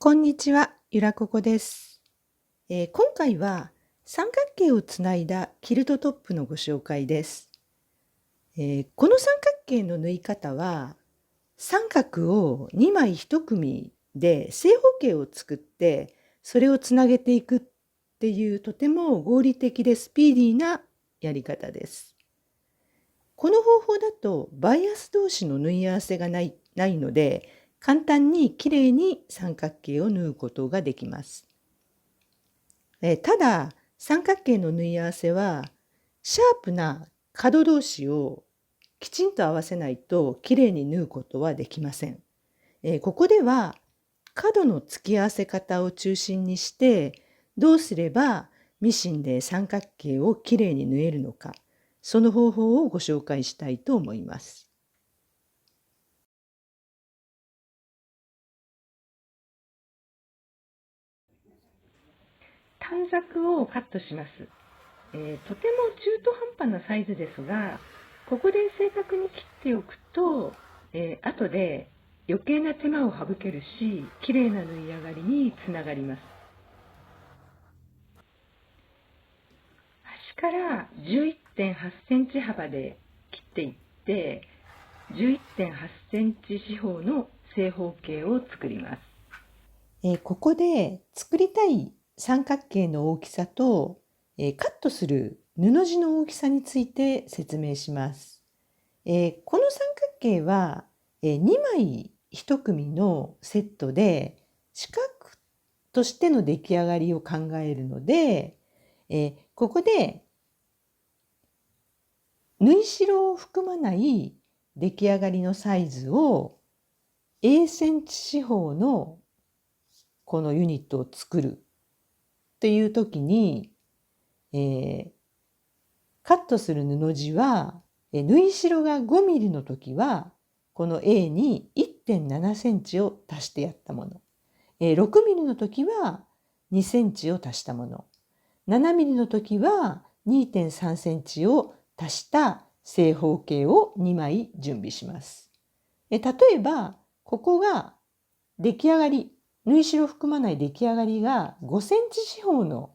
こんにちは、ゆらここです。今回は三角形をつないだキルトトップのご紹介です。この三角形の縫い方は、三角を2枚1組で正方形を作って、それをつなげていくっていうとても合理的でスピーディーなやり方です。この方法だとバイアス同士の縫い合わせがないので、簡単にきれいに三角形を縫うことができます。ただ、三角形の縫い合わせは、シャープな角同士をきちんと合わせないときれいに縫うことはできません。ここでは、角の付き合わせ方を中心にして、どうすればミシンで三角形をきれいに縫えるのか、その方法をご紹介したいと思います。短冊をカットします。とても中途半端なサイズですが、ここで正確に切っておくと、後で余計な手間を省けるし、綺麗な縫い上がりにつながります。端から11.8センチ幅で切っていって、11.8センチ四方の正方形を作ります。ここで作りたい三角形の大きさと、カットする布地の大きさについて説明します。この三角形は、2枚1組のセットで四角としての出来上がりを考えるので、ここで縫い代を含まない出来上がりのサイズを A センチ四方のこのユニットを作るっていう時に、カットする布地は、縫い代が5ミリの時は、この A に 1.7 センチを足してやったもの。6ミリの時は2センチを足したもの。7ミリの時は 2.3 センチを足した正方形を2枚準備します。例えば、ここが出来上がり、縫い代を含まない出来上がりが5センチ四方の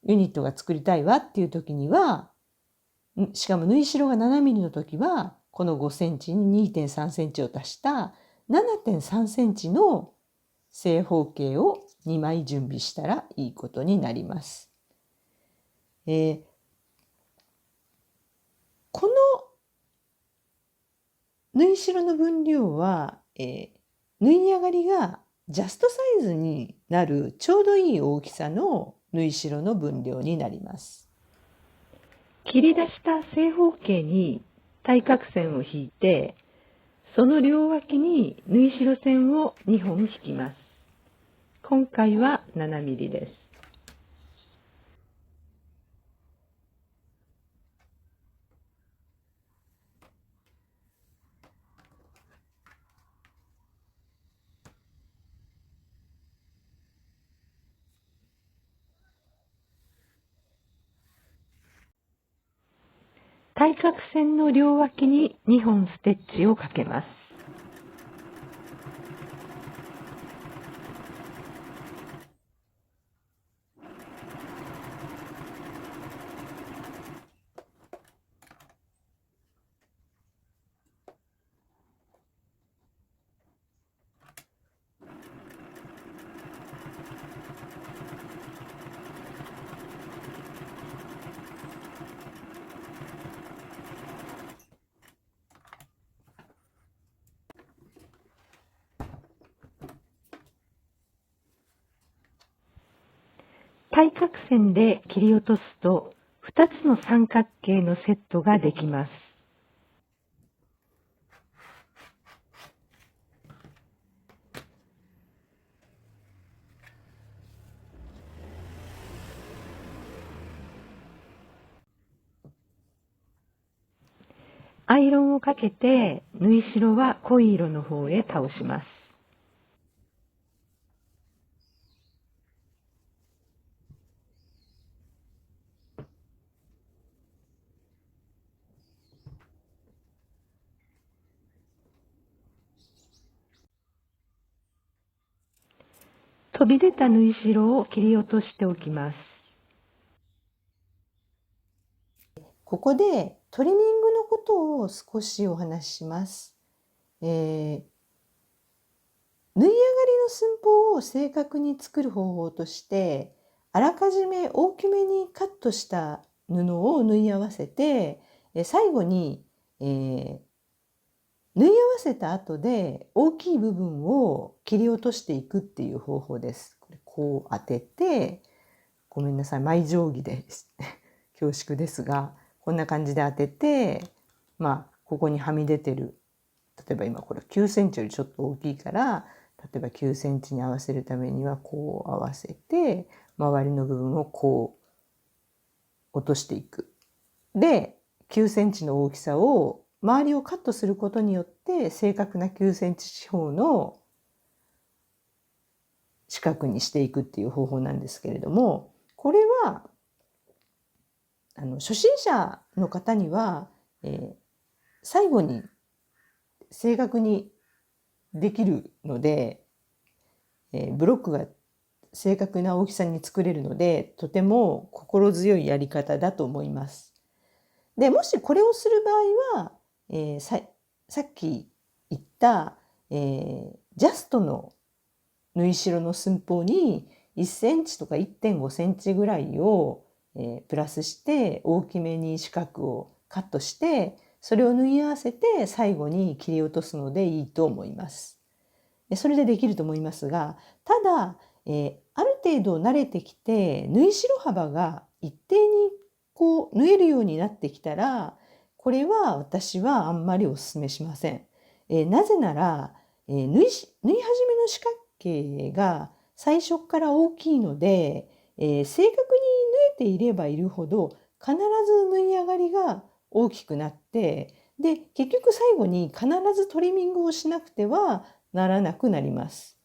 ユニットが作りたいわっていう時には、しかも縫い代が7ミリの時は、この5センチに 2.3 センチを足した 7.3 センチの正方形を2枚準備したらいいことになります。この縫い代の分量は、縫い上がりがジャストサイズになるちょうどいい大きさの縫い代の分量になります。切り出した正方形に対角線を引いて、その両脇に縫い代線を2本引きます。今回は7ミリです。対角線の両脇に2本ステッチをかけます。対角線で切り落とすと2つの三角形のセットができます。アイロンをかけて縫い代は濃い色の方へ倒します。飛び出た縫い代を切り落としておきます。ここでトリミングのことを少しお話しします。縫い上がりの寸法を正確に作る方法として、あらかじめ大きめにカットした布を縫い合わせて、最後に、縫い合わせた後で大きい部分を切り落としていくっていう方法です。これこう当てて、ごめんなさい、前定規で恐縮ですが、こんな感じで当てて、ここにはみ出てる、例えば今これ9センチよりちょっと大きいから、例えば9センチに合わせるためにはこう合わせて、周りの部分をこう落としていく。で、9センチの大きさを、周りをカットすることによって、正確な9センチ四方の四角にしていくっていう方法なんですけれども、これは、初心者の方には、最後に正確にできるので、ブロックが正確な大きさに作れるので、とても心強いやり方だと思います。で、もしこれをする場合は、さっき言った、ジャストの縫い代の寸法に1センチとか 1.5 センチぐらいを、プラスして大きめに四角をカットして、それを縫い合わせて最後に切り落とすのでいいと思います。それでできると思いますが、ただ、ある程度慣れてきて縫い代幅が一定にこう縫えるようになってきたら、これは私はあんまりお勧めしません。なぜなら、縫い始めの四角形が最初から大きいので、正確に縫えていればいるほど必ず縫い上がりが大きくなって、で結局最後に必ずトリミングをしなくてはならなくなります。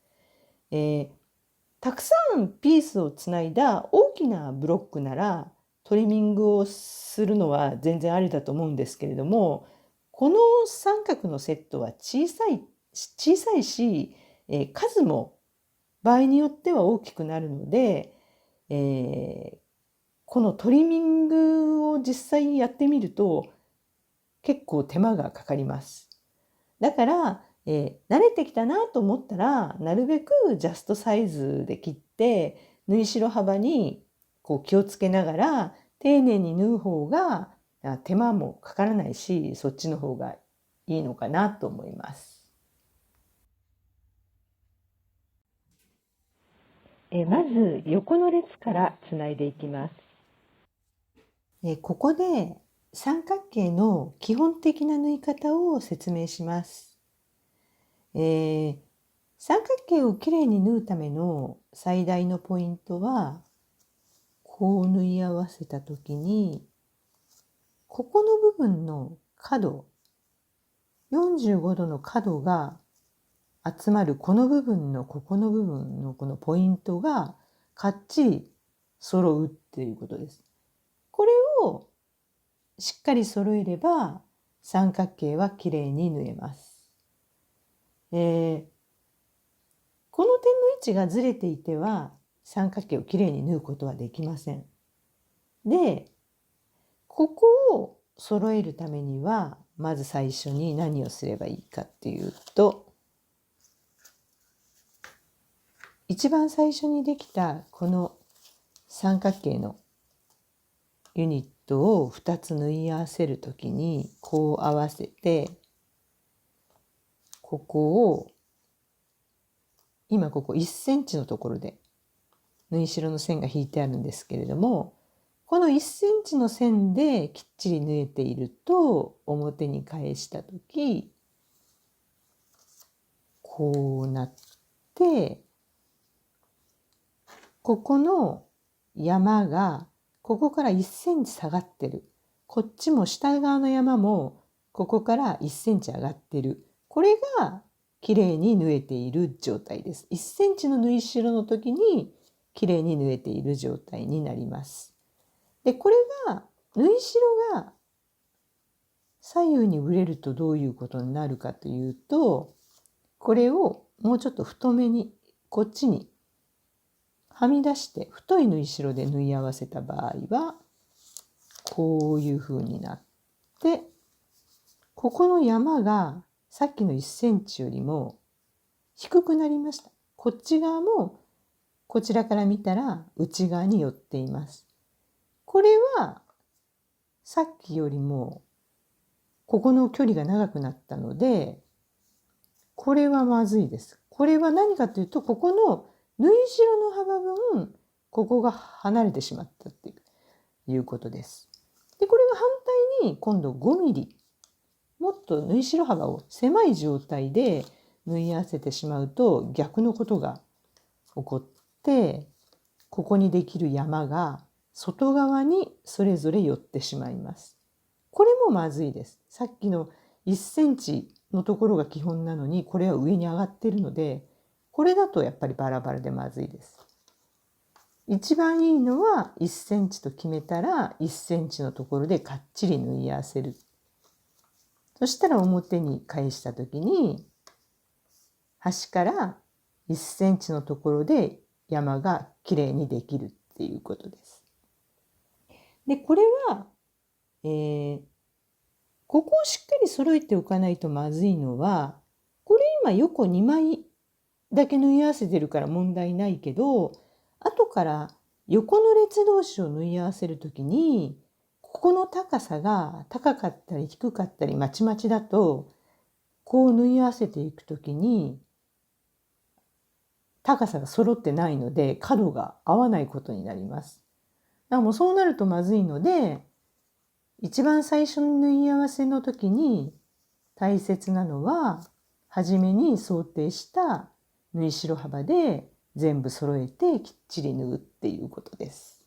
たくさんピースをつないだ大きなブロックならトリミングをするのは全然ありだと思うんですけれども、この三角のセットは小さいし、数も場合によっては大きくなるので、このトリミングを実際にやってみると結構手間がかかります。だから、慣れてきたなと思ったら、なるべくジャストサイズで切って、縫い代幅にこう気をつけながら、丁寧に縫う方が手間もかからないし、そっちの方がいいのかなと思います。まず横の列からつないでいきます。ここで三角形の基本的な縫い方を説明します。三角形をきれいに縫うための最大のポイントは、こう縫い合わせた時に、ここの部分の角、45度の角が集まるこの部分のここの部分のこのポイントがかっちり揃うっていうことです。これをしっかり揃えれば三角形はきれいに縫えます。この点の位置がずれていては三角形をきれいに縫うことはできません。で、ここを揃えるためにはまず最初に何をすればいいかっていうと、一番最初にできたこの三角形のユニットを2つ縫い合わせるときにこう合わせて、ここを今ここ1センチのところで縫い代の線が引いてあるんですけれども、この1センチの線できっちり縫えていると、表に返したときこうなって、ここの山がここから1センチ下がってる。こっちも下側の山もここから1センチ上がってる。これがきれいに縫えている状態です。1センチの縫い代の時にきれいに縫えている状態になります。で、これが縫い代が左右にぶれるとどういうことになるかというと、これをもうちょっと太めにこっちにはみ出して太い縫い代で縫い合わせた場合はこういう風になって、ここの山がさっきの1センチよりも低くなりました。こっち側もこちらから見たら内側に寄っています。これはさっきよりもここの距離が長くなったので、これはまずいです。これは何かというと、ここの縫い代の幅分、ここが離れてしまったっていうことです。で、これが反対に今度5ミリ、もっと縫い代幅を狭い状態で縫い合わせてしまうと逆のことが起こって、ここにできる山が外側にそれぞれ寄ってしまいます。これもまずいです。さっきの1センチのところが基本なのに、これは上に上がっているので、これだとやっぱりバラバラでまずいです。一番いいのは1センチと決めたら1センチのところでかっちり縫い合わせる。そしたら表に返した時に端から1センチのところで山がきれいにできるっていうことです。で、これは、ここをしっかり揃えておかないとまずいのは、これ今横2枚だけ縫い合わせてるから問題ないけど、後から横の列同士を縫い合わせるときに、ここの高さが高かったり低かったりまちまちだと、こう縫い合わせていくときに高さが揃ってないので角が合わないことになります。だからもうそうなるとまずいので、一番最初の縫い合わせの時に大切なのは、初めに想定した縫い代幅で全部揃えてきっちり縫うっていうことです。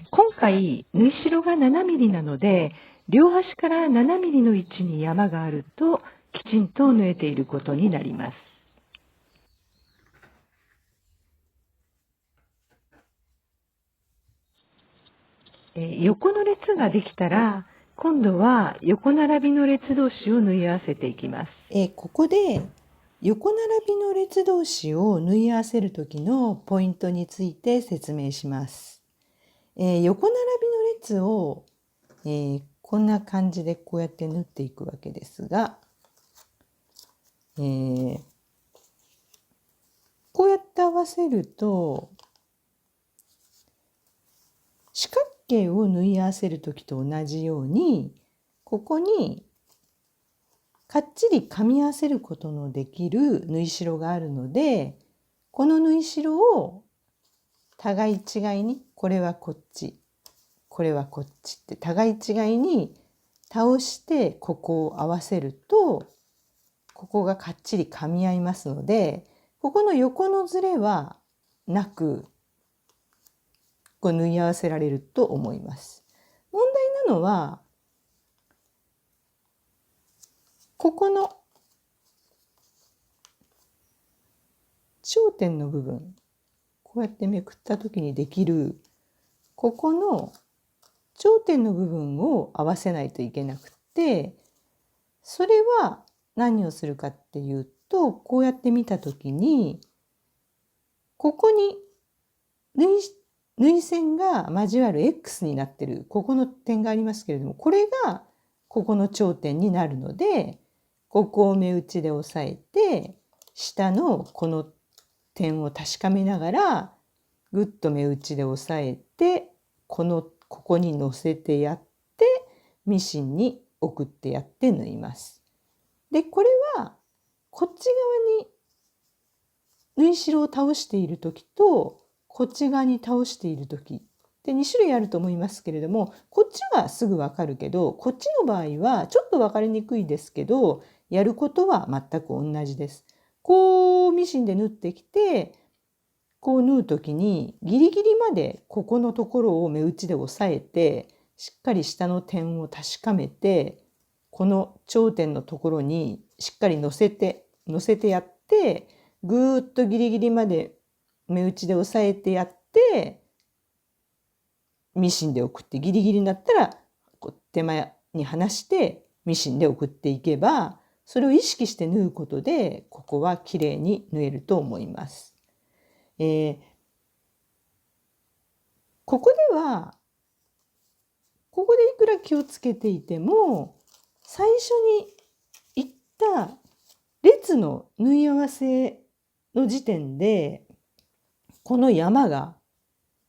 今回縫い代が7ミリなので、両端から7ミリの位置に山があるときちんと縫えていることになります。横の列ができたら、今度は横並びの列同士を縫い合わせていきます。ここで横並びの列同士を縫い合わせる時のポイントについて説明します。横並びの列を、こんな感じでこうやって縫っていくわけですが、こうやって合わせると、四角形を縫い合わせる時と同じように、ここにかっちり噛み合わせることのできる縫い代があるので、この縫い代を互い違いに、これはこっち、これはこっちって互い違いに倒してここを合わせると、ここがかっちり噛み合いますので、ここの横のずれはなく、こう縫い合わせられると思います。問題なのは、ここの頂点の部分、こうやってめくった時にできる、ここの頂点の部分を合わせないといけなくて、それは何をするかっていうと、こうやって見た時に、ここに縫い線が交わる X になってる、ここの点がありますけれども、これがここの頂点になるので、ここを目打ちで押さえて、下のこの点を確かめながら、ぐっと目打ちで押さえて、ここに乗せてやって、ミシンに送ってやって縫います。で、これはこっち側に縫い代を倒している時とこっち側に倒している時で2種類あると思いますけれども、こっちはすぐわかるけど、こっちの場合はちょっと分かりにくいですけど、やることは全く同じです。こうミシンで縫ってきて、こう縫う時にギリギリまでここのところを目打ちで押さえて、しっかり下の点を確かめて、この頂点のところにしっかり乗せてやって、ぐーっとギリギリまで目打ちで押さえてやって、ミシンで送ってギリギリになったらこう手前に離してミシンで送っていけば、それを意識して縫うことでここはきれいに縫えると思います。ここではここでいくら気をつけていても、最初に言った列の縫い合わせの時点でこの山が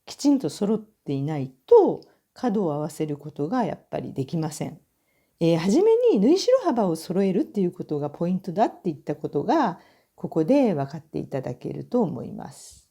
きちんと揃っていないと角を合わせることがやっぱりできません。初めに縫い代幅を揃えるっていうことがポイントだって言ったことがここで分かっていただけると思います。